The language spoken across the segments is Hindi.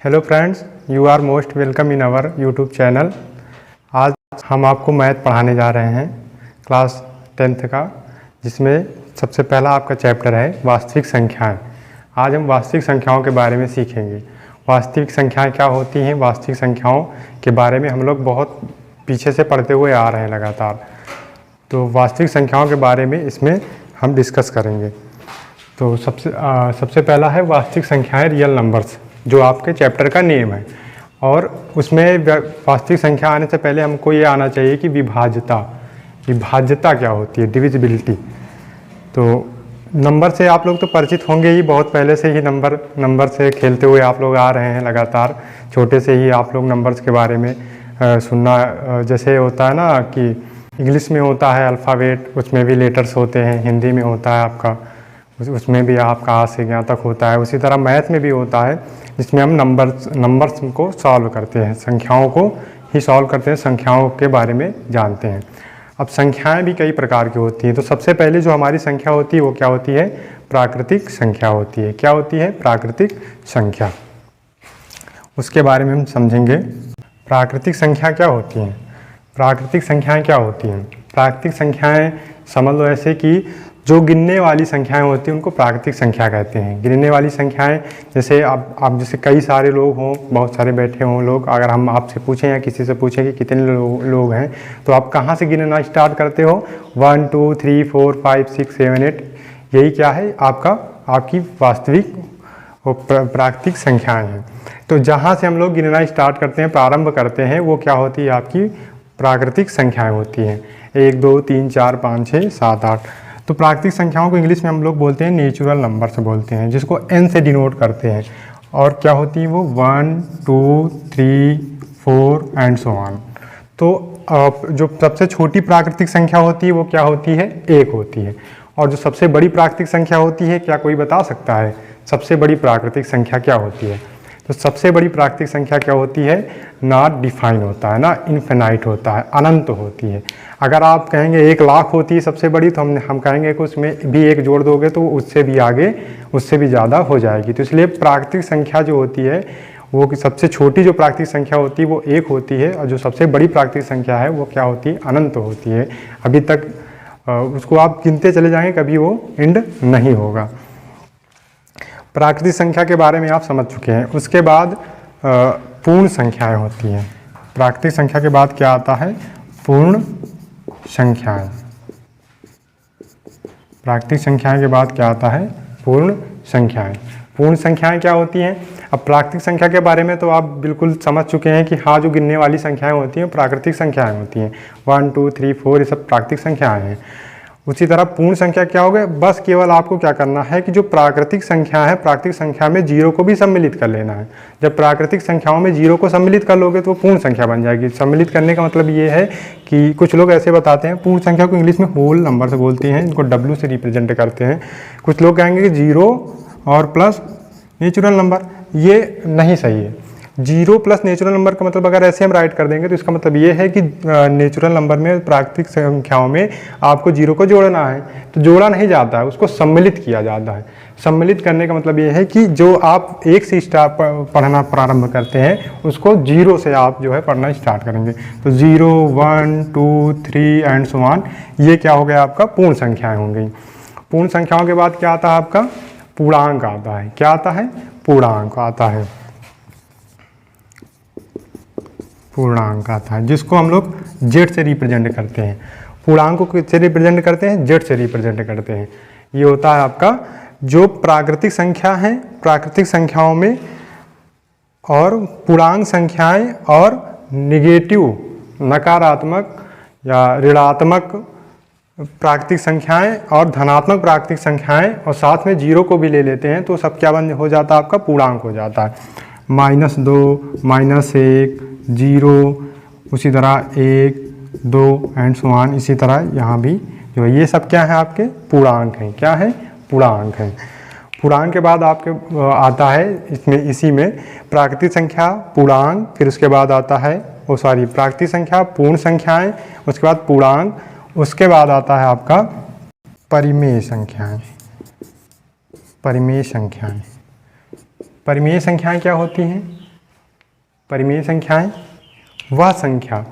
Hello friends, you are most welcome in our YouTube channel. आज हम आपको मैथ पढ़ाने जा रहे हैं क्लास 10th का, जिसमें सबसे पहला आपका चैप्टर है वास्तविक संख्याएं। आज हम वास्तविक संख्याओं के बारे में सीखेंगे। वास्तविक संख्याएं क्या होती हैं, वास्तविक संख्याओं के बारे में हम लोग बहुत पीछे से पढ़ते हुए आ रहे हैं लगातार। तो वास्तविक संख्याओं के बारे में इसमें हम डिस्कस करेंगे। तो सबसे पहला है वास्तविक संख्याएं, रियल नंबर्स, जो आपके चैप्टर का नेम है। और उसमें वास्तविक संख्या आने से पहले हमको ये आना चाहिए कि विभाज्यता क्या होती है, डिविजिबिलिटी। तो नंबर से आप लोग तो परिचित होंगे ही, बहुत पहले से ही नंबर से खेलते हुए आप लोग आ रहे हैं लगातार। छोटे से ही आप लोग नंबर्स के बारे में सुनना, जैसे होता है ना कि इंग्लिश में होता है अल्फ़ाबेट, उसमें भी लेटर्स होते हैं। हिंदी में होता है आपका, उसमें भी आपका आ से ज्ञ तक होता है। उसी तरह मैथ में भी होता है, जिसमें हम नंबर्स को सॉल्व करते हैं, संख्याओं को ही सॉल्व करते हैं, संख्याओं के बारे में जानते हैं। अब संख्याएं भी कई प्रकार की होती हैं। तो सबसे पहले जो हमारी संख्या होती है वो क्या होती है, प्राकृतिक संख्या होती है। क्या होती है, प्राकृतिक संख्या। उसके बारे में हम समझेंगे। प्राकृतिक संख्या क्या होती हैं, प्राकृतिक संख्याएं क्या होती हैं। प्राकृतिक संख्याएं समझ लो ऐसे कि जो गिनने वाली संख्याएं होती हैं उनको प्राकृतिक संख्या कहते हैं। गिनने वाली संख्याएं, जैसे आप जैसे कई सारे लोग हों, बहुत सारे बैठे हों लोग, अगर हम आपसे पूछें या किसी से पूछें कि कितने लोग हैं, तो आप कहाँ से गिनना स्टार्ट करते हो, 1 2 3 4 5 6 7 8। यही क्या है, आपकी वास्तविक प्राकृतिक संख्याएँ हैं। तो जहाँ से हम लोग गिनना स्टार्ट करते हैं, प्रारंभ करते हैं, वो क्या होती है, आपकी प्राकृतिक संख्याएँ होती हैं। 1 2 3 4 5 6 7 8। तो प्राकृतिक संख्याओं को इंग्लिश में हम लोग बोलते हैं नेचुरल नंबर से बोलते हैं, जिसको n से डिनोट करते हैं। और क्या होती है वो, 1 2 3 4 एंड सो ऑन। तो जो सबसे छोटी प्राकृतिक संख्या होती है वो क्या होती है, 1 होती है। और जो सबसे बड़ी प्राकृतिक संख्या होती है, क्या कोई बता सकता है सबसे बड़ी प्राकृतिक संख्या क्या होती है। तो सबसे बड़ी प्राकृतिक संख्या क्या होती है, नॉट डिफाइन होता है ना, इनफिनाइट होता है, अनंत होती है। अगर आप कहेंगे 1 लाख होती है सबसे बड़ी, तो हम कहेंगे कि उसमें भी 1 जोड़ दोगे तो उससे भी आगे, उससे भी ज़्यादा हो जाएगी। तो इसलिए प्राकृतिक संख्या जो होती है वो कि सबसे छोटी जो प्राकृतिक संख्या होती है वो 1 होती है, और जो सबसे बड़ी प्राकृतिक संख्या है वो क्या होती है, अनंत होती है। अभी तक उसको आप गिनते चले जाएंगे, कभी वो एंड नहीं होगा। प्राकृतिक संख्या के बारे में आप समझ चुके हैं। उसके बाद पूर्ण संख्याएं होती हैं। प्राकृतिक संख्या के बाद क्या आता है, पूर्ण संख्याएं। प्राकृतिक संख्याएं के बाद क्या आता है, पूर्ण संख्याएं। पूर्ण संख्याएं क्या होती हैं। अब प्राकृतिक संख्या के बारे में तो आप बिल्कुल समझ चुके हैं कि हाँ, जो गिनने वाली संख्याएं होती हैं प्राकृतिक संख्याएं होती हैं। 1 2 3 4 ये सब प्राकृतिक संख्याएं हैं। उसी तरह पूर्ण संख्या क्या होगा, बस केवल आपको क्या करना है कि जो प्राकृतिक संख्या है, प्राकृतिक संख्या में 0 को भी सम्मिलित कर लेना है। जब प्राकृतिक संख्याओं में 0 को सम्मिलित कर लोगे तो वो पूर्ण संख्या बन जाएगी। सम्मिलित करने का मतलब ये है कि कुछ लोग ऐसे बताते हैं, पूर्ण संख्या को इंग्लिश में होल नंबर से बोलते हैं, इनको W से रिप्रेजेंट करते हैं। कुछ लोग कहेंगे कि 0 और प्लस नेचुरल नंबर, ये नहीं सही है। 0 प्लस नेचुरल नंबर का मतलब अगर ऐसे हम राइट कर देंगे तो इसका मतलब ये है कि नेचुरल नंबर में, प्राकृतिक संख्याओं में आपको 0 को जोड़ना है, तो जोड़ा नहीं जाता है, उसको सम्मिलित किया जाता है। सम्मिलित करने का मतलब ये है कि जो आप 1 से पढ़ना प्रारंभ करते हैं, उसको 0 से आप जो है पढ़ना स्टार्ट करेंगे। तो 0 1 2 3 एंड सो ऑन, ये क्या हो गया, आपका पूर्ण संख्याएँ हो गई। पूर्ण संख्याओं के बाद क्या आता है, आपका पूर्णांक आता है। क्या आता है, पूर्णांक आता है। पूर्णांक आता है, जिसको हम लोग Z से रिप्रेजेंट करते हैं। पूर्णांक को किससे रिप्रेजेंट करते हैं, Z से रिप्रेजेंट करते हैं। ये होता है आपका जो प्राकृतिक संख्या है, प्राकृतिक संख्याओं में, और पूर्णांक संख्याएं और निगेटिव, नकारात्मक या ऋणात्मक प्राकृतिक संख्याएं और धनात्मक प्राकृतिक संख्याएं, और साथ में 0 को भी ले लेते हैं, तो सब क्या बन हो जाता है, आपका पूर्णांक हो जाता है। -2 -1 0, उसी तरह 1 2 एंड सो ऑन। इसी तरह यहाँ भी जो है, ये सब क्या है, आपके पूर्णांक हैं। क्या है, पूर्णांक हैं। पूर्णांक के बाद आपके आता है इसी में प्राकृतिक संख्या, पूर्णांक, फिर उसके बाद आता है प्राकृतिक संख्या, पूर्ण संख्याएं, उसके बाद पूर्णांक, उसके बाद आता है आपका परिमेय संख्याएं। परिमेय संख्याएं, परिमेय संख्याएं क्या होती हैं, परिमेय संख्याएं वह संख्या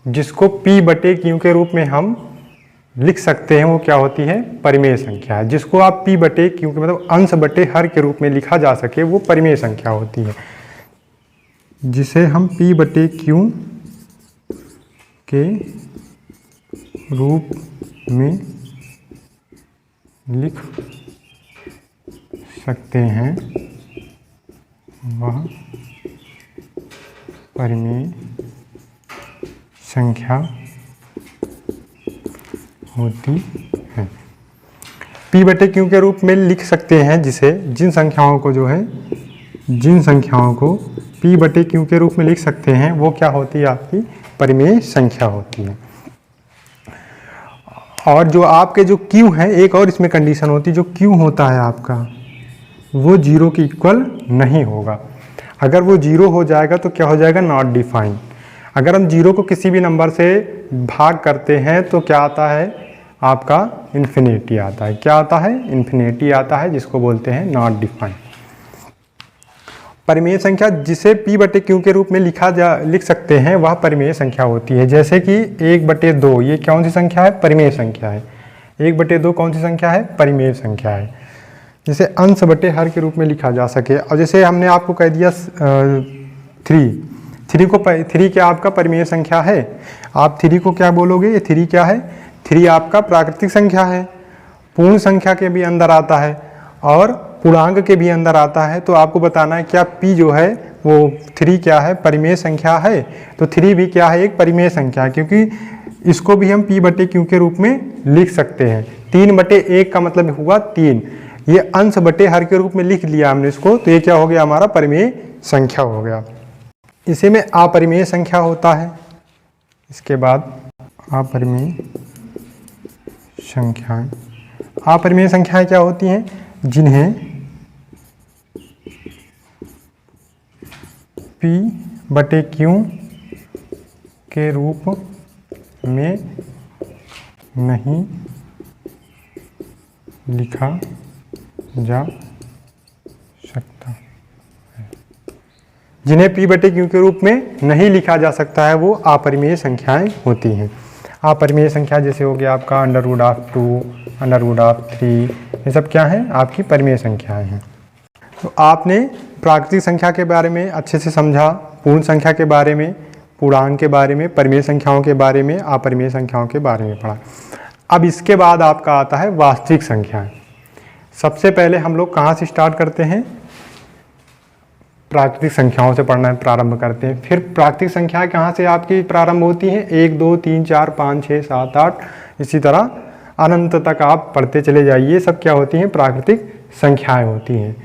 जिसको p बटे q के रूप में हम लिख सकते हैं वो क्या होती है, परिमेय संख्या है। जिसको आप p बटे q के मतलब अंश बटे हर के रूप में लिखा जा सके वो परिमेय संख्या होती है। जिसे हम p बटे q के रूप में लिख सकते हैं वह परिमेय संख्या होती है। p बटे q के रूप में लिख सकते हैं जिसे जिन संख्याओं को p बटे q के रूप में लिख सकते हैं वो क्या होती है, आपकी परिमेय संख्या होती है। और जो आपके जो q है, एक और इसमें कंडीशन होती है, जो q होता है आपका वो 0 के इक्वल नहीं होगा। अगर वो 0 हो जाएगा तो क्या हो जाएगा, नॉट डिफाइन। अगर हम 0 को किसी भी नंबर से भाग करते हैं तो क्या आता है आपका, इन्फिनिटी आता है। क्या आता है, इन्फिनिटी आता है, जिसको बोलते हैं नॉट डिफाइन। परिमेय संख्या जिसे p बटे q के रूप में लिख सकते हैं वह परिमेय संख्या होती है। जैसे कि 1/2 ये कौन सी संख्या है, परिमेय संख्या है। 1/2 कौन सी संख्या है, परिमेय संख्या है, जिसे अंश बटे हर के रूप में लिखा जा सके। और जैसे हमने आपको कह दिया 3 क्या आपका परिमेय संख्या है, आप 3 को क्या बोलोगे, ये 3 क्या है, 3 आपका प्राकृतिक संख्या है, पूर्ण संख्या के भी अंदर आता है और पूर्णांक के भी अंदर आता है। तो आपको बताना है क्या p जो है वो 3 क्या है, परिमेय संख्या है। तो 3 भी क्या है, एक परिमेय संख्या है, क्योंकि इसको भी हम p बटे q के रूप में लिख सकते हैं। 3/1 का मतलब हुआ 3, ये अंश बटे हर के रूप में लिख लिया हमने इसको, तो ये क्या हो गया, हमारा परिमेय संख्या हो गया। इसी में अपरिमेय संख्या होता है। इसके बाद अपरिमेय संख्याएं, अपरिमेय संख्याएं क्या होती हैं, जिन्हें p बटे q के रूप में नहीं लिखा जा सकता है। जिन्हें p बटे q के रूप में नहीं लिखा जा सकता है वो अपरिमेय संख्याएं होती हैं। अपरिमेय संख्या जैसे हो गया आपका √2, √3, ये सब क्या है, आपकी परिमेय संख्याएं हैं। तो आपने प्राकृतिक संख्या के बारे में अच्छे से समझा, पूर्ण संख्या के बारे में, पूर्णांक के बारे में, परिमेय संख्याओं के बारे में, अपरिमेय संख्याओं के बारे में पढ़ा। अब इसके बाद आपका आता है वास्तविक संख्याएं। सबसे पहले हम लोग कहाँ से स्टार्ट करते हैं, प्राकृतिक संख्याओं से पढ़ना प्रारंभ करते हैं। फिर प्राकृतिक संख्याएं कहाँ से आपकी प्रारंभ होती हैं, 1 2 3 4 5 6 7 8, इसी तरह अनंत तक आप पढ़ते चले जाइए। सब क्या होती हैं, प्राकृतिक संख्याएं होती हैं।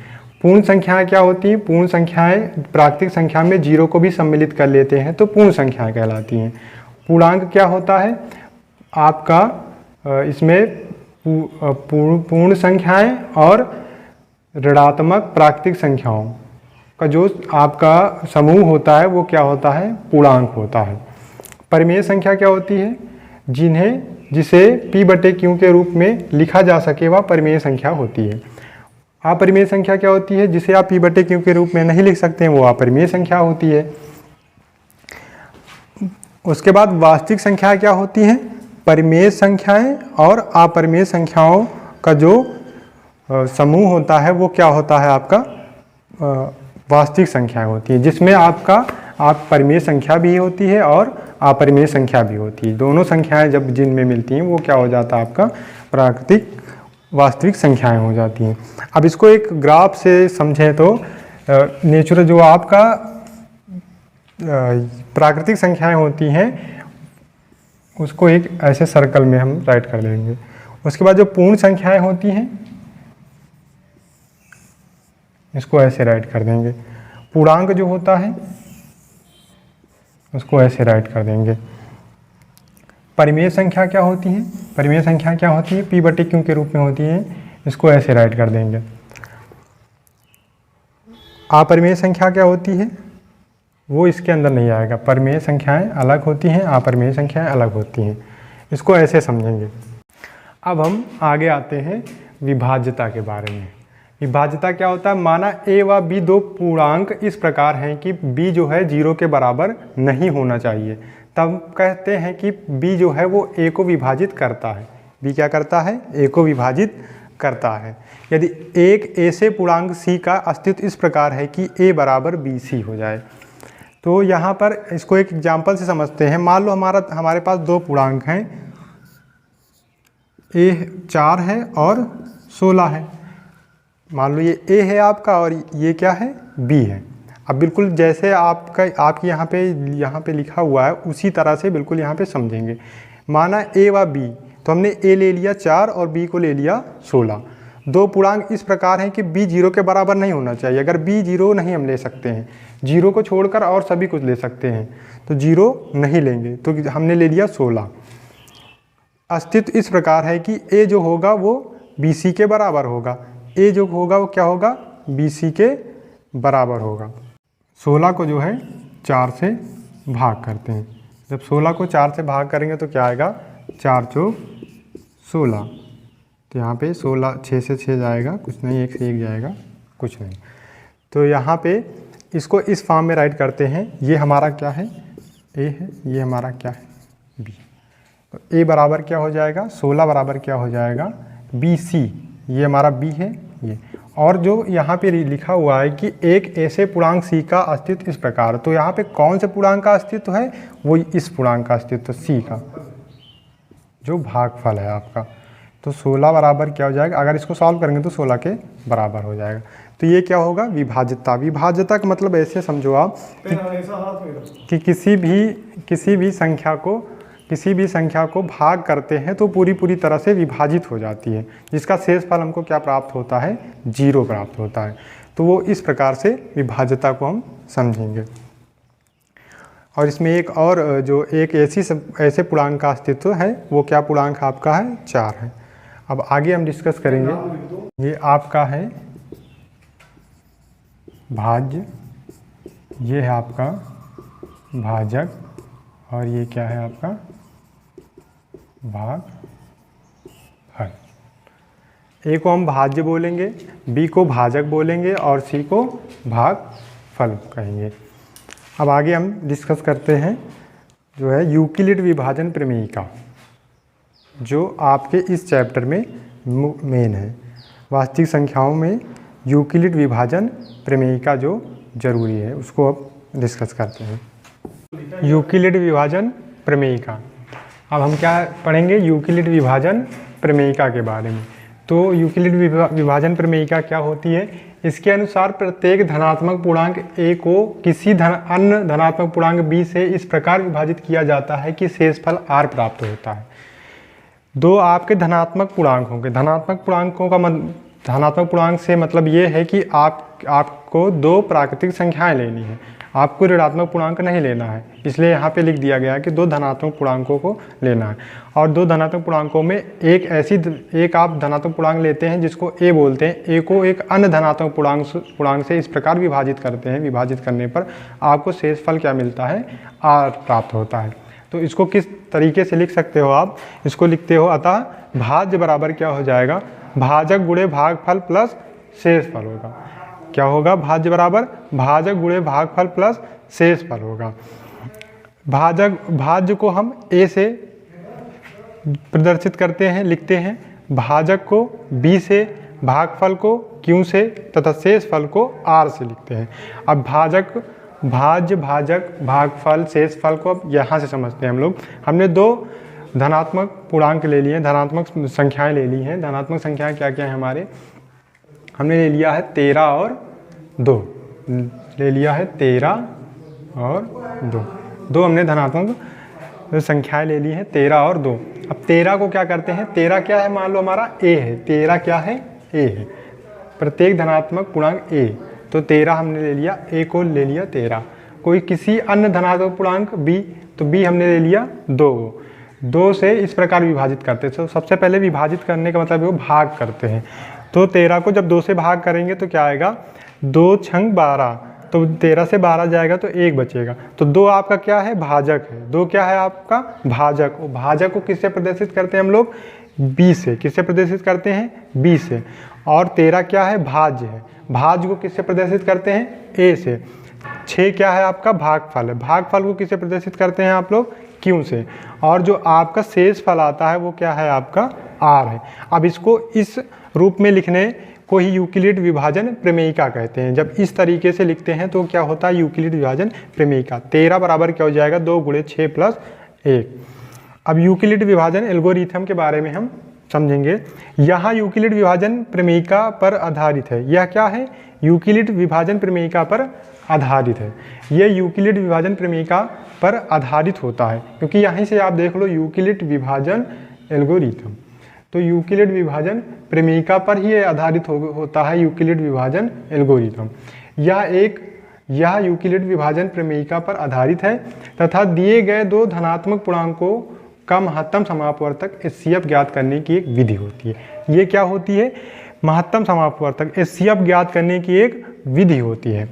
पूर्ण संख्याएं क्या होती हैं, पूर्ण संख्याएं प्राकृतिक संख्या में 0 को भी सम्मिलित कर लेते हैं तो पूर्ण संख्याएं कहलाती हैं। पूर्णांक क्या होता है आपका, इसमें पूर्ण संख्याएं और ऋणात्मक प्राकृतिक संख्याओं का जो आपका समूह होता है वो क्या होता है, पूर्णांक होता है। परिमेय संख्या क्या होती है, जिसे p बटे q के रूप में लिखा जा सके वह परिमेय संख्या होती है। अपरिमेय संख्या क्या होती है, जिसे आप p बटे q के रूप में नहीं लिख सकते हैं वो अपरिमेय संख्या होती है। उसके बाद वास्तविक संख्या क्या होती हैं, परिमेय संख्याएं और अपरिमेय संख्याओं का जो समूह होता है वो क्या होता है आपका, वास्तविक संख्याएं होती है, जिसमें आपका परिमेय संख्या भी होती है और अपरिमेय संख्या भी होती है। दोनों संख्याएं जब जिनमें मिलती हैं वो क्या हो जाता है, आपका प्राकृतिक वास्तविक संख्याएं हो जाती हैं। अब इसको एक ग्राफ से समझें तो नेचुरल जो आपका प्राकृतिक संख्याएं होती हैं उसको एक ऐसे सर्कल में हम राइट कर लेंगे। उसके बाद जो पूर्ण संख्याएं होती हैं इसको ऐसे राइट कर देंगे। पूर्णांक जो होता है उसको ऐसे राइट कर देंगे। परिमेय संख्या क्या होती है, परिमेय संख्या क्या होती है, p बटे q के रूप में होती है, इसको ऐसे राइट कर देंगे। अपरिमेय संख्या क्या होती है वो इसके अंदर नहीं आएगा। परिमेय संख्याएं अलग होती हैं, अपरिमेय संख्याएं अलग होती हैं, इसको ऐसे समझेंगे। अब हम आगे आते हैं विभाज्यता के बारे में। विभाज्यता क्या होता है, माना a व b दो पूर्णांक इस प्रकार हैं कि b जो है 0 के बराबर नहीं होना चाहिए, तब कहते हैं कि b जो है वो a को विभाजित करता है। b क्या करता है, a को विभाजित करता है। यदि एक ऐसे पूर्णांक c का अस्तित्व इस प्रकार है कि a बराबर bc हो जाए, तो यहाँ पर इसको एक एग्जाम्पल से समझते हैं। मान लो हमारे पास दो पूर्णांक हैं, a 4 है और 16 है। मान लो ये a है आपका और ये क्या है, b है। अब बिल्कुल जैसे आपकी यहाँ पे लिखा हुआ है उसी तरह से बिल्कुल यहाँ पे समझेंगे। माना a व b, तो हमने a ले लिया 4 और b को ले लिया 16। दो पूर्णांक इस प्रकार हैं कि b 0 के बराबर नहीं होना चाहिए। अगर b 0 नहीं हम ले सकते हैं, 0 को छोड़कर और सभी कुछ ले सकते हैं, तो 0 नहीं लेंगे, तो हमने ले लिया 16। अस्तित्व इस प्रकार है कि a जो होगा वो bc के बराबर होगा, a जो होगा वो क्या होगा, bc के बराबर होगा। 16 को जो है 4 से भाग करते हैं। जब 16 को 4 से भाग करेंगे तो क्या आएगा, 4 चौक 16। तो यहाँ पे 16 6 से 6 जाएगा, कुछ नहीं, 1 से 1 जाएगा, कुछ नहीं। तो यहाँ पे इसको इस फॉर्म में राइट करते हैं। ये हमारा क्या है, a है, ये हमारा क्या है, b। तो a बराबर क्या हो जाएगा, 16 बराबर क्या हो जाएगा, bc। ये हमारा b है ये। और जो यहाँ पे लिखा हुआ है कि एक ऐसे पूर्णांक c का अस्तित्व इस प्रकार, तो यहाँ पे कौन से पूर्णांक का अस्तित्व है, वो इस पूर्णांक का अस्तित्व c का, जो भागफल है आपका। तो 16 बराबर क्या हो जाएगा, अगर इसको सॉल्व करेंगे तो 16 के बराबर हो जाएगा। तो ये क्या होगा, विभाज्यता। विभाज्यता का मतलब ऐसे समझो आप कि किसी भी संख्या को भाग करते हैं तो पूरी तरह से विभाजित हो जाती है, जिसका शेषफल हमको क्या प्राप्त होता है, 0 प्राप्त होता है। तो वो इस प्रकार से विभाज्यता को हम समझेंगे। और इसमें एक और जो एक ऐसे पूर्णांक का अस्तित्व है, वो क्या पूर्णांक आपका है, 4 है। अब आगे हम डिस्कस करेंगे। ये आपका है भाज्य, ये है आपका भाजक, और ये क्या है आपका भागफल। ए को हम भाज्य बोलेंगे, बी को भाजक बोलेंगे और सी को भागफल कहेंगे। अब आगे हम डिस्कस करते हैं जो है यूक्लिड विभाजन प्रमेय का, जो आपके इस चैप्टर में मेन है। वास्तविक संख्याओं में यूक्लिड विभाजन प्रमेय का जो जरूरी है, उसको अब डिस्कस करते हैं। यूक्लिड विभाजन प्रमेयिका। अब हम क्या पढ़ेंगे, यूक्लिड विभाजन प्रमेयिका के बारे में। तो यूक्लिड विभाजन प्रमेयिका क्या होती है, इसके अनुसार प्रत्येक धनात्मक पूर्णांक a को किसी अन्य धनात्मक पूर्णांक b से इस प्रकार विभाजित किया जाता है कि शेषफल r प्राप्त होता है। दो आपके धनात्मक पूर्णांक होंगे। धनात्मक पूर्णांक से मतलब ये है कि आपको दो प्राकृतिक संख्याएं लेनी है, आपको ऋणात्मक पूर्णांक नहीं लेना है। इसलिए यहाँ पे लिख दिया गया है कि दो धनात्मक पूर्णांकों को लेना है। और दो धनात्मक पूर्णांकों में एक आप धनात्मक पूर्णांक लेते हैं जिसको a बोलते हैं, a को एक अन्य धनात्मक पूर्णांक से इस प्रकार विभाजित करते हैं। विभाजित करने पर आपको शेषफल क्या मिलता है, r प्राप्त होता है। तो इसको किस तरीके से लिख सकते हो आप, इसको लिखते हो अतः भाज्य बराबर क्या हो जाएगा, भाजक गुणे भागफल प्लस शेषफल होगा। क्या होगा, भाज्य बराबर भाजक गुणे भागफल प्लस शेषफल होगा। भाज्य को हम a से प्रदर्शित करते हैं, लिखते हैं, भाजक को b से, भागफल को q से तथा शेषफल को r से लिखते हैं। अब भाज्य भाजक भागफल शेषफल को अब यहाँ से समझते हैं हम लोग। हमने दो धनात्मक पूर्णांक ले लिए, धनात्मक संख्याएं ले ली हैं। धनात्मक संख्याएं क्या क्या है हमारे, हमने ले लिया है 13 और 2, ले लिया है 13 और 2 हमने धनात्मक संख्याएं ले ली हैं 13 और 2। अब 13 को क्या करते हैं, 13 क्या है, मान लो हमारा a है, 13 क्या है, a है, प्रत्येक धनात्मक पूर्णांक a। तो 13 हमने ले लिया, a को ले लिया 13। कोई किसी अन्य धनात्मक पूर्णांक b, तो b हमने ले लिया 2 से इस प्रकार विभाजित करते हैं। तो सबसे पहले विभाजित करने का मतलब वो भाग करते हैं। तो 13 को जब 2 से भाग करेंगे तो क्या आएगा, 2 छंग 12, तो 13 से 12 जाएगा तो 1 बचेगा। तो 2 आपका क्या है, भाजक है। 2 क्या है आपका, भाजक। भाजक को किससे प्रदर्शित करते हैं हम लोग, b से। किससे प्रदर्शित करते हैं, b से। और 13 क्या है, भाज्य है। भाज्य को किससे प्रदर्शित करते हैं, ए से। 6 क्या है आपका, भागफल है। भागफल को किससे प्रदर्शित करते हैं आप लोग, क्यू से। और जो आपका शेष फल आता है वो क्या है आपका, आर है। अब इसको इस रूप में लिखने को ही यूक्लिड विभाजन प्रमेयिका कहते हैं। जब इस तरीके से लिखते हैं तो क्या होता है, यूक्लिड विभाजन प्रमेयिका। 13 बराबर क्या हो जाएगा, 2 × 6 + 1। अब यूक्लिड विभाजन एल्गोरिथम के बारे में हम समझेंगे। यहाँ यूक्लिड विभाजन प्रमेयिका पर आधारित है। यह क्या है, यूक्लिड विभाजन प्रमेयिका पर आधारित है। ये यूक्लिड विभाजन प्रमेयिका पर आधारित होता है, क्योंकि यहीं से आप देख लो यूक्लिड विभाजन एल्गोरिथम, तो यूक्लिड विभाजन प्रमेयिका पर ही आधारित होता है यूक्लिड विभाजन एल्गोरिथम। यह यूक्लिड विभाजन प्रमेयिका पर आधारित है तथा दिए गए 2 धनात्मक पूर्णांकों का महत्तम समापवर्तक HCF ज्ञात करने की एक विधि होती है। ये क्या होती है, महत्तम समापवर्तक HCF ज्ञात करने की एक विधि होती है।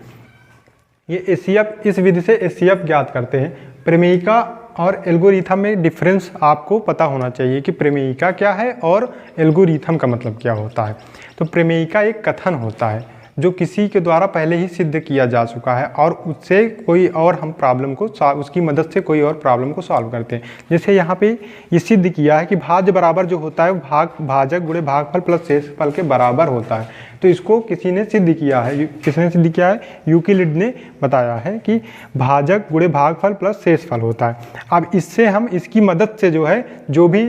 ये HCF, इस विधि से HCF ज्ञात करते हैं। प्रमेयिका और एल्गोरिथम में डिफरेंस आपको पता होना चाहिए कि प्रमेयिका क्या है और एल्गोरिथम का मतलब क्या होता है। तो प्रमेयिका एक कथन होता है जो किसी के द्वारा पहले ही सिद्ध किया जा चुका है और उससे कोई और हम प्रॉब्लम को उसकी मदद से कोई और प्रॉब्लम को सॉल्व करते हैं। जैसे यहाँ पे ये सिद्ध किया है कि भाज्य बराबर जो होता है भाजक गुणे भागफल प्लस शेषफल के बराबर होता है। तो इसको किसी ने सिद्ध किया है, किसने सिद्ध किया है, यूक्लिड ने बताया है कि भाजक गुणे भागफल प्लस शेषफल होता है। अब इससे हम इसकी मदद से जो है जो भी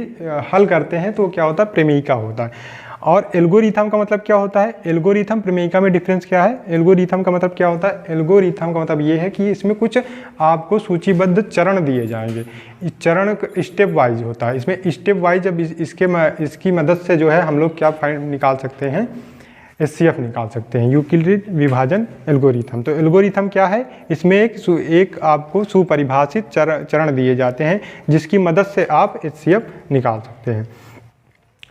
हल करते हैं तो क्या होता है, प्रमेयिका होता है। और एल्गोरिथम का मतलब क्या होता है, एल्गोरिथम प्रमेयिका में डिफरेंस क्या है, एल्गोरिथम का मतलब क्या होता है, एल्गोरिथम का मतलब ये है कि इसमें कुछ आपको सूचीबद्ध चरण दिए जाएंगे। इस चरण स्टेप वाइज होता है। इसमें स्टेप वाइज अब इसकी मदद से जो है हम लोग क्या निकाल सकते हैं, HCF निकाल सकते हैं, यूक्लिड विभाजन एल्गोरिथम। तो एल्गोरिथम क्या है, इसमें एक आपको सुपरिभाषित चरण दिए जाते हैं जिसकी मदद से आप HCF निकाल सकते हैं।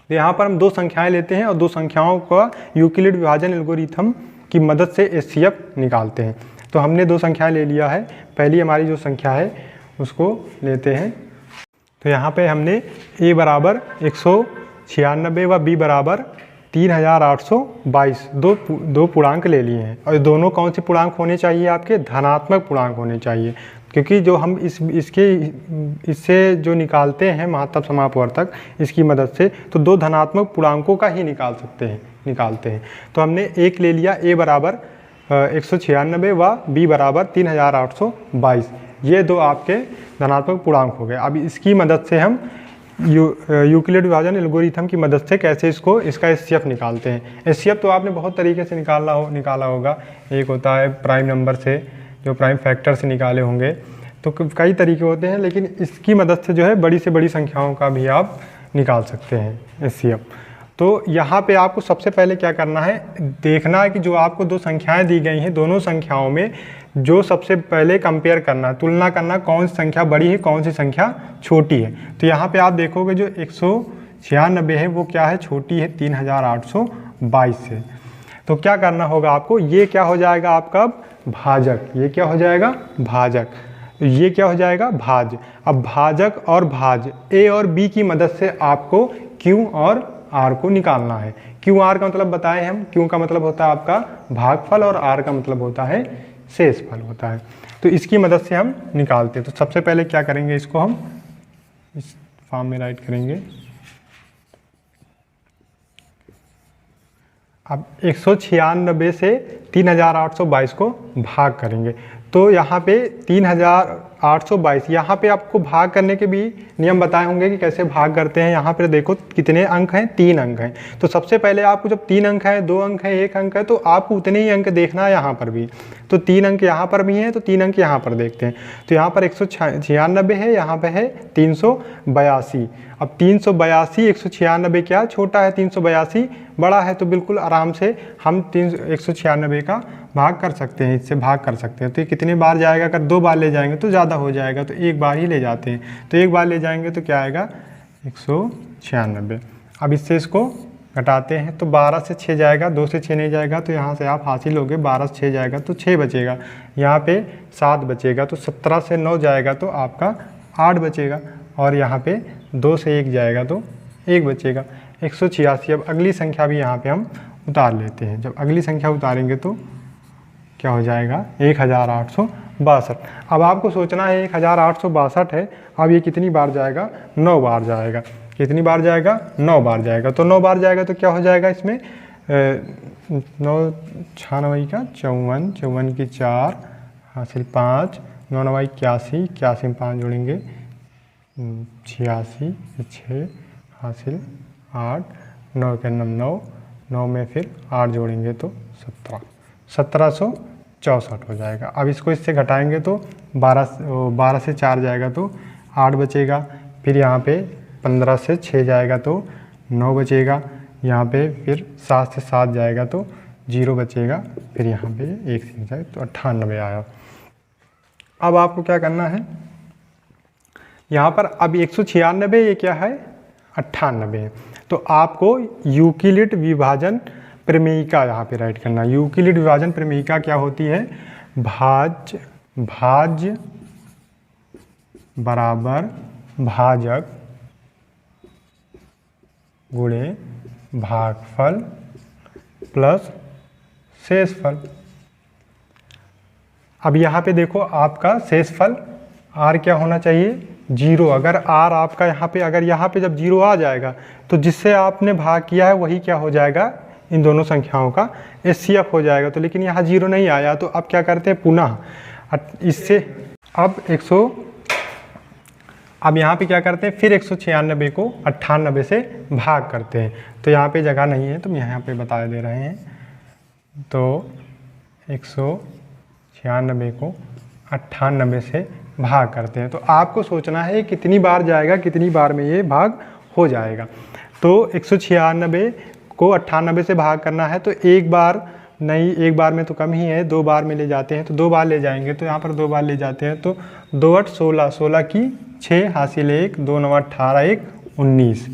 तो यहाँ पर हम 2 संख्याएं लेते हैं और 2 संख्याओं का यूक्लिड विभाजन एल्गोरिथम की मदद से HCF निकालते हैं। तो हमने 2 संख्याएं ले लिया है। पहली हमारी जो संख्या है उसको लेते हैं। तो यहाँ पे हमने A बराबर 196 व B बराबर 3822 दो पूर्णांक ले लिए हैं। और दोनों कौन से पूर्णांक होने चाहिए, आपके धनात्मक पूर्णांक होने चाहिए, क्योंकि जो हम इससे जो निकालते हैं महत्तम समापवर्तक इसकी मदद से, तो 2 धनात्मक पूर्णांकों का ही निकालते हैं। तो हमने एक ले लिया, A बराबर 196 व B बराबर 3822। ये 2 आपके धनात्मक पूर्णांक हो गए। अब इसकी मदद से हम यूक्लिड विभाजन एल्गोरिथम की मदद से कैसे इसका HCF निकालते हैं। HCF तो आपने बहुत तरीके से निकाला होगा। एक होता है प्राइम नंबर से, जो प्राइम फैक्टर से निकाले होंगे, तो कई तरीके होते हैं, लेकिन इसकी मदद से जो है बड़ी से बड़ी संख्याओं का भी आप निकाल सकते हैं HCF। तो यहाँ पे आपको सबसे पहले क्या करना है, देखना है कि जो आपको 2 संख्याएं दी गई हैं, दोनों संख्याओं में जो सबसे पहले कंपेयर करना, तुलना करना, कौन सी संख्या बड़ी है कौन सी संख्या छोटी है। तो यहाँ पे आप देखोगे जो 196 है वो क्या है, छोटी है 3822 से। तो क्या करना होगा आपको, ये क्या हो जाएगा आपका भाजक, ये क्या हो जाएगा भाजक, ये क्या हो जाएगा भाज्य। अब भाजक और भाज्य A और B की मदद से आपको Q और R को निकालना है। Q R का मतलब बताएं हम, Q का मतलब होता है आपका भागफल और R का मतलब होता है शेषफल होता है। तो इसकी मदद से हम निकालते हैं। तो सबसे पहले क्या करेंगे, इसको हम इस फॉर्म में राइट करेंगे। अब 196 से 3822 को भाग करेंगे। तो यहाँ पे 3822, यहाँ पे आपको भाग करने के भी नियम बताए होंगे कि कैसे भाग करते हैं। यहाँ पे देखो कितने अंक हैं, 3 अंक हैं। तो सबसे पहले आपको जब 3 अंक है, 2 अंक है, 1 अंक है, तो आपको उतने ही अंक देखना है यहाँ पर भी। तो 3 अंक यहाँ पर भी हैं, तो 3 अंक यहाँ पर देखते हैं। तो यहाँ पर 196 है, यहाँ पे है 382। अब 382, 196 क्या छोटा है, 382 बड़ा है। तो बिल्कुल आराम से हम 196 का भाग कर सकते हैं, इससे भाग कर सकते हैं। तो ये कितने बार जाएगा, अगर 2 बार ले जाएंगे तो ज़्यादा हो जाएगा, तो 1 बार ही ले जाते हैं। तो 1 बार ले जाएंगे तो क्या आएगा 196। अब इससे इसको घटाते हैं तो 12 से 6 जाएगा, 2 से 6 नहीं जाएगा, तो यहाँ से आप हासिल हो गए। 12 से 6 जाएगा तो 6 बचेगा, यहाँ पे 7 बचेगा, तो 17 से 9 जाएगा तो आपका 8 बचेगा, और यहाँ पे 2 से 1 जाएगा तो 1 बचेगा, 186। अब अगली संख्या भी यहाँ पे हम उतार लेते हैं। जब अगली संख्या उतारेंगे तो क्या हो जाएगा 1862। अब आपको सोचना है 1862 है, अब ये कितनी बार जाएगा, 9 बार जाएगा। कितनी बार जाएगा, 9 बार जाएगा। तो 9 बार जाएगा तो क्या हो जाएगा इसमें 9 96 का 54, 54 की 4 हासिल 5, 9 9 81, 81 में 5 जोड़ेंगे 86, 6 हासिल 8, 9 के 9, 9 में फिर 8 जोड़ेंगे तो 17, 1764 हो जाएगा। अब इसको इससे घटाएंगे तो 12 से 4 जाएगा तो 8 बचेगा। फिर यहाँ पे 15 से 6 जाएगा तो 9 बचेगा। यहाँ पे फिर 7 से 7 जाएगा तो 0 बचेगा। फिर यहाँ पे 1 से जाए तो 98 आया। अब आपको क्या करना है, यहाँ पर अब 196 ये क्या है 98 है। तो आपको यूक्लिड विभाजन प्रमेयिका यहाँ पे राइट करना। यूक्लिड विभाजन प्रमेयिका क्या होती है, भाज्य बराबर भाजक गुणे भागफल प्लस शेषफल। अब यहाँ पे देखो आपका शेषफल r क्या होना चाहिए 0। अगर r आपका यहाँ पे जब 0 आ जाएगा तो जिससे आपने भाग किया है वही क्या हो जाएगा, इन दोनों संख्याओं का HCF हो जाएगा। तो लेकिन यहाँ 0 नहीं आया तो अब क्या करते हैं पुनः इससे अब यहाँ पे क्या करते हैं, फिर 196 को 98 से भाग करते हैं। तो यहाँ पे जगह नहीं है तो हम यहाँ पे बता दे रहे हैं। तो 196 को 98 से भाग करते हैं। तो आपको सोचना है कितनी बार जाएगा, कितनी बार में ये भाग हो जाएगा। तो 196 को 98 से भाग करना है तो एक बार नहीं, एक बार में तो कम ही है, 2 बार में ले जाते हैं तो 2 बार ले जाएंगे। तो यहाँ पर 2 बार ले जाते हैं तो 2 8 16, 16 की 6 हासिल 1, 2 9 18, 1 19।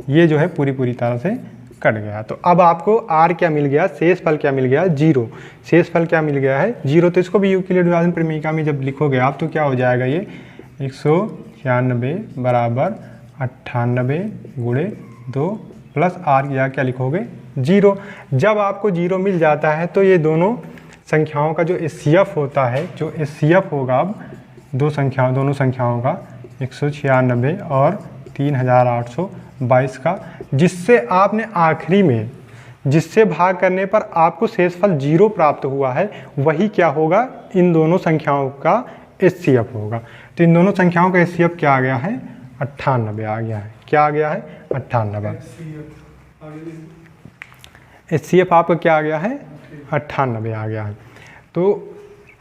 ये जो है पूरी तरह से कट गया। तो अब आपको r क्या मिल गया, शेषफल क्या मिल गया 0। शेषफल क्या मिल गया है 0। तो इसको भी यूक्लिड विभाजन प्रमेयिका में जब लिखोगे आप तो क्या हो जाएगा, ये 196 बराबर 98 गुणे 2 प्लस r या क्या लिखोगे 0। जब आपको 0 मिल जाता है तो ये दोनों संख्याओं का जो HCF होता है, जो HCF होगा अब दोनों संख्याओं का 196 और 3822 का, जिससे आपने आखिरी में जिससे भाग करने पर आपको शेषफल 0 प्राप्त हुआ है, वही क्या होगा, इन दोनों संख्याओं का HCF होगा। तो इन दोनों संख्याओं का HCF क्या आ गया है 98 आ गया है। क्या आ गया है 98। HCF आपका क्या आ गया है 98 आ गया है। तो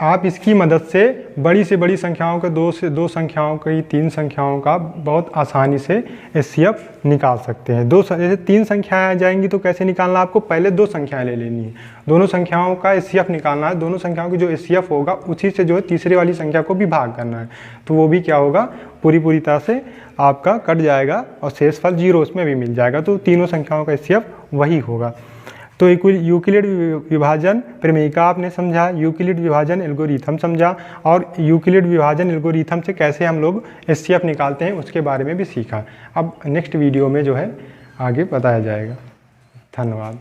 आप इसकी मदद से बड़ी संख्याओं का दो संख्याओं की 3 संख्याओं का बहुत आसानी से HCF निकाल सकते हैं। जैसे 3 संख्याएं आ जाएंगी तो कैसे निकालना, आपको पहले 2 संख्याएं ले लेनी है, दोनों संख्याओं का HCF निकालना है। दोनों संख्याओं की जो HCF होगा उसी से जो है तीसरे वाली संख्या को भी भाग करना है। तो वो भी क्या होगा, पूरी तरह से आपका कट जाएगा और शेषफल 0 उसमें भी मिल जाएगा। तो तीनों संख्याओं का HCF वही होगा। तो यूक्लिड विभाजन प्रमेयिका आपने समझा, यूक्लिड विभाजन एल्गोरिथम समझा, और यूक्लिड विभाजन एल्गोरिथम से कैसे हम लोग HCF निकालते हैं उसके बारे में भी सीखा। अब नेक्स्ट वीडियो में जो है आगे बताया जाएगा। धन्यवाद।